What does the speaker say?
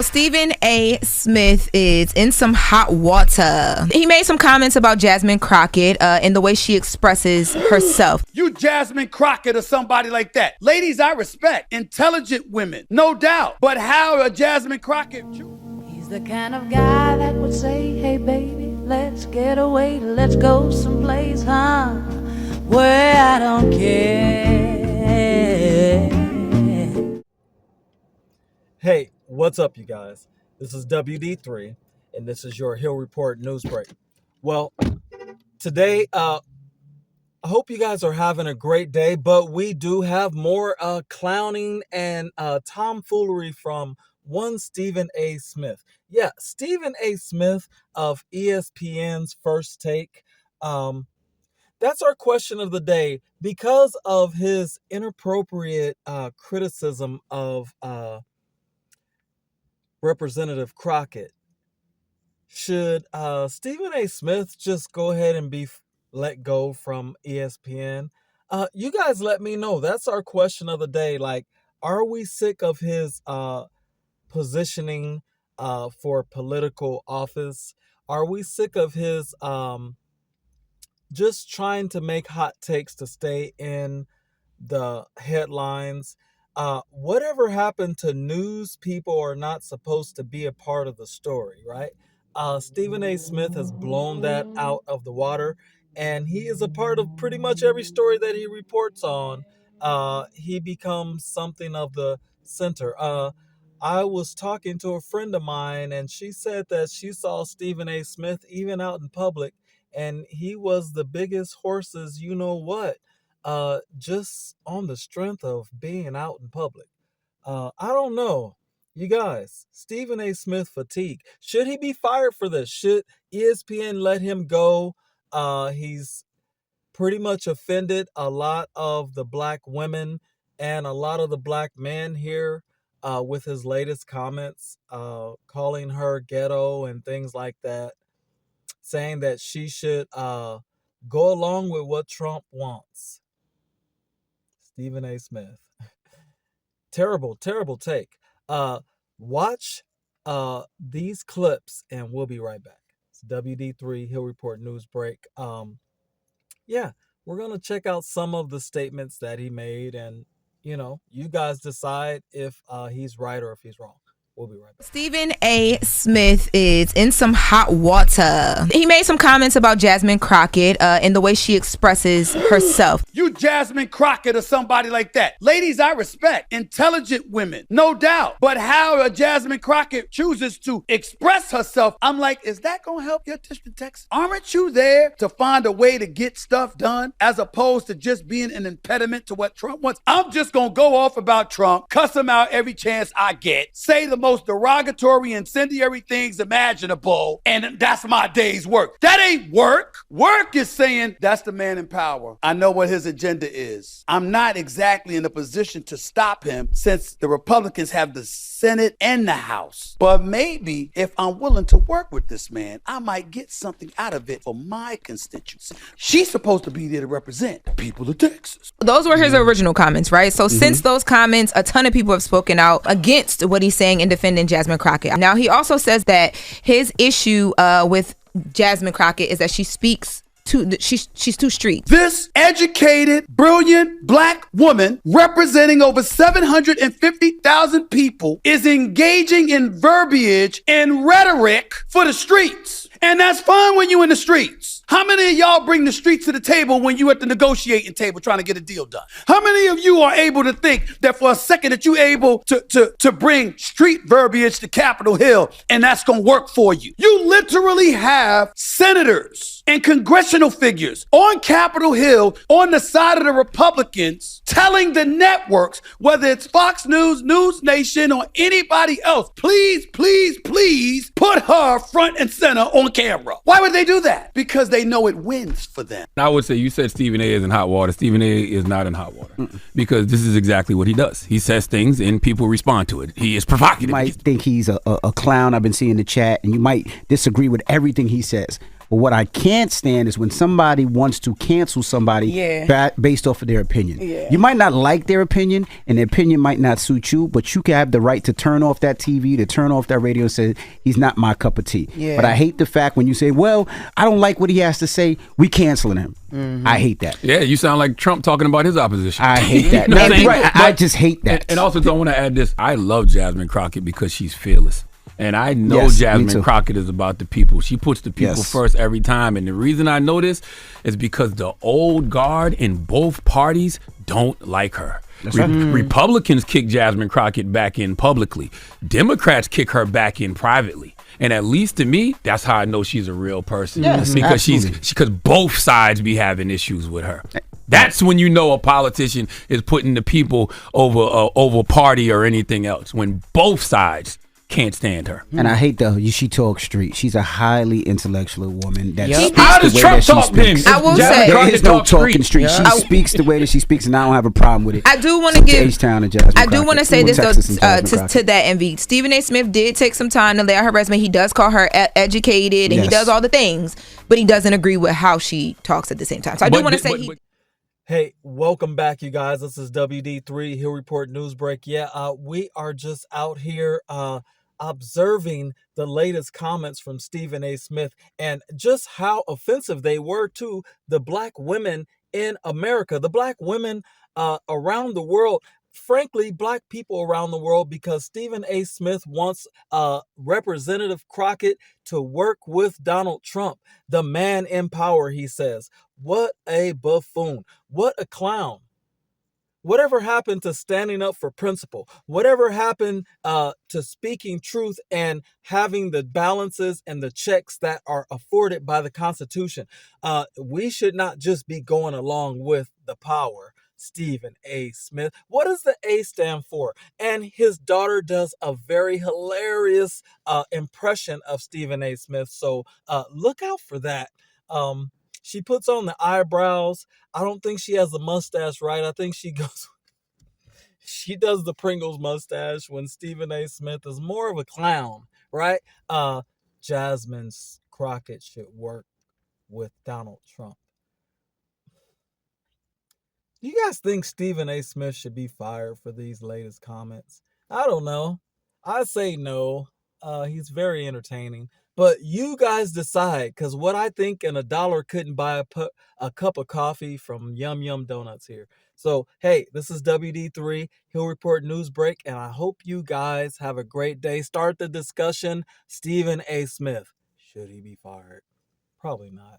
Stephen A. Smith is in some hot water. He made some comments about Jasmine Crockett and the way she expresses herself. You Jasmine Crockett or somebody like that. Ladies, I respect. Intelligent women, no doubt. But how a Jasmine Crockett... He's the kind of guy that would say, hey baby, let's get away, let's go someplace, where I don't care. Hey, what's up, you guys? This is WD3, and this is your Hill Report News Break. Well, today, I hope you guys are having a great day, but we do have more clowning and tomfoolery from one Stephen A. Smith. Yeah, Stephen A. Smith of ESPN's First Take. That's our question of the day. Because of his inappropriate criticism of Representative Crockett, should Stephen A. Smith just go ahead and be let go from ESPN? You guys let me know. That's our question of the day. Like, are we sick of his positioning for political office? Are we sick of his just trying to make hot takes to stay in the headlines? Whatever happened to news people are not supposed to be a part of the story, right? Stephen A. Smith has blown that out of the water, and he is a part of pretty much every story that he reports on. He becomes something of the center. I was talking to a friend of mine, and she said that she saw Stephen A. Smith even out in public, and he was the biggest horses you know what, just on the strength of being out in public. I don't know. You guys, Stephen A. Smith fatigue. Should he be fired for this? Should ESPN let him go? He's pretty much offended a lot of the black women and a lot of the black men here with his latest comments, calling her ghetto and things like that, saying that she should go along with what Trump wants. Stephen A. Smith. Terrible take. Watch these clips and we'll be right back. It's WD3 Hill Report News Break. Yeah, we're going to check out some of the statements that he made, and, you guys decide if he's right or if he's wrong. We'll be right back. Stephen A. Smith is in some hot water. He made some comments about Jasmine Crockett and the way she expresses herself. You Jasmine Crockett or somebody like that. Ladies, I respect. Intelligent women, no doubt. But how a Jasmine Crockett chooses to express herself, I'm like, is that going to help your district, Texas? Aren't you there to find a way to get stuff done as opposed to just being an impediment to what Trump wants? I'm just going to go off about Trump, cuss him out every chance I get, say the most derogatory, incendiary things imaginable, and that's my day's work. That ain't work. Work is saying that's the man in power. I know what his agenda is. I'm not exactly in a position to stop him since the Republicans have the Senate and the House. But maybe if I'm willing to work with this man, I might get something out of it for my constituency. She's supposed to be there to represent the people of Texas. Those were his original comments, right? So since those comments, a ton of people have spoken out against what he's saying and defending Jasmine Crockett. Now, he also says that his issue with Jasmine Crockett is that she's too street. This educated, brilliant black woman representing over 750,000 people is engaging in verbiage and rhetoric for the streets. And that's fine when you're in the streets. How many of y'all bring the streets to the table when you at the negotiating table trying to get a deal done? How many of you are able to think that for a second that you're able to bring street verbiage to Capitol Hill and that's going to work for you? You literally have senators and congressional figures on Capitol Hill on the side of the Republicans telling the networks, whether it's Fox News, News Nation, or anybody else, please, please, please put her front and center on camera. Why would they do that? Because they know it wins for them. I would say you said Stephen A. is in hot water. Stephen A. is not in hot water because this is exactly what he does. He says things and people respond to it. He is provocative. You might think he's a clown. I've been seeing the chat, and you might disagree with everything he says. But what I can't stand is when somebody wants to cancel somebody based off of their opinion. Yeah. You might not like their opinion, and their opinion might not suit you, but you can have the right to turn off that TV, to turn off that radio and say, he's not my cup of tea. Yeah. But I hate the fact when you say, well, I don't like what he has to say, we canceling him. I hate that. Yeah, you sound like Trump talking about his opposition. I hate that. You know what I'm saying? Right, I just hate that. And also, don't want to add this. I love Jasmine Crockett because she's fearless. And I know Yes, me Jasmine too. Crockett is about the people. She puts the people Yes. first every time. And the reason I know this is because the old guard in both parties don't like her. Republicans kick Jasmine Crockett back in publicly. Democrats kick her back in privately. And at least to me, that's how I know she's a real person. Yes, because absolutely. because both sides be having issues with her. That's when you know a politician is putting the people over party or anything else. When both sides can't stand her. And I hate she talks street. She's a highly intellectual woman. That Yep. speaks How the does way Trump that she talk then? speaks. I will Jasmine say- There Crockett is no talk talking street. She speaks the way that she speaks, and I don't have a problem with it. I do want to give. H-Town and Jasmine I do Crockett. want to say this Texas and though Jasmine Crockett. to that envy. Stephen A. Smith did take some time to lay out her resume. He does call her educated, and he Yes. does all the things, but he doesn't agree with how she talks at the same time. So I do But- want to say but- he. but- Hey, welcome back, you guys. This is WD3 Hill Report News Break. Yeah, we are just out here observing the latest comments from Stephen A. Smith and just how offensive they were to the black women in America, the black women around the world. Frankly, black people around the world, because Stephen A. Smith wants Representative Crockett to work with Donald Trump, the man in power, he says. What a buffoon. What a clown. Whatever happened to standing up for principle? Whatever happened to speaking truth and having the balances and the checks that are afforded by the Constitution? We should not just be going along with the power. Stephen A. Smith. What does the A stand for? And his daughter does a very hilarious impression of Stephen A. Smith. So look out for that. She puts on the eyebrows. I don't think she has a mustache right. I think she does the Pringles mustache when Stephen A. Smith is more of a clown, right? Jasmine Crockett should work with Donald Trump. Do you guys think Stephen A. Smith should be fired for these latest comments? I don't know. I say no. He's very entertaining. But you guys decide, because what I think in $1 couldn't buy a cup of coffee from Yum Yum Donuts here. So, hey, this is WD3 Hill Report News Break, and I hope you guys have a great day. Start the discussion. Stephen A. Smith, should he be fired? Probably not.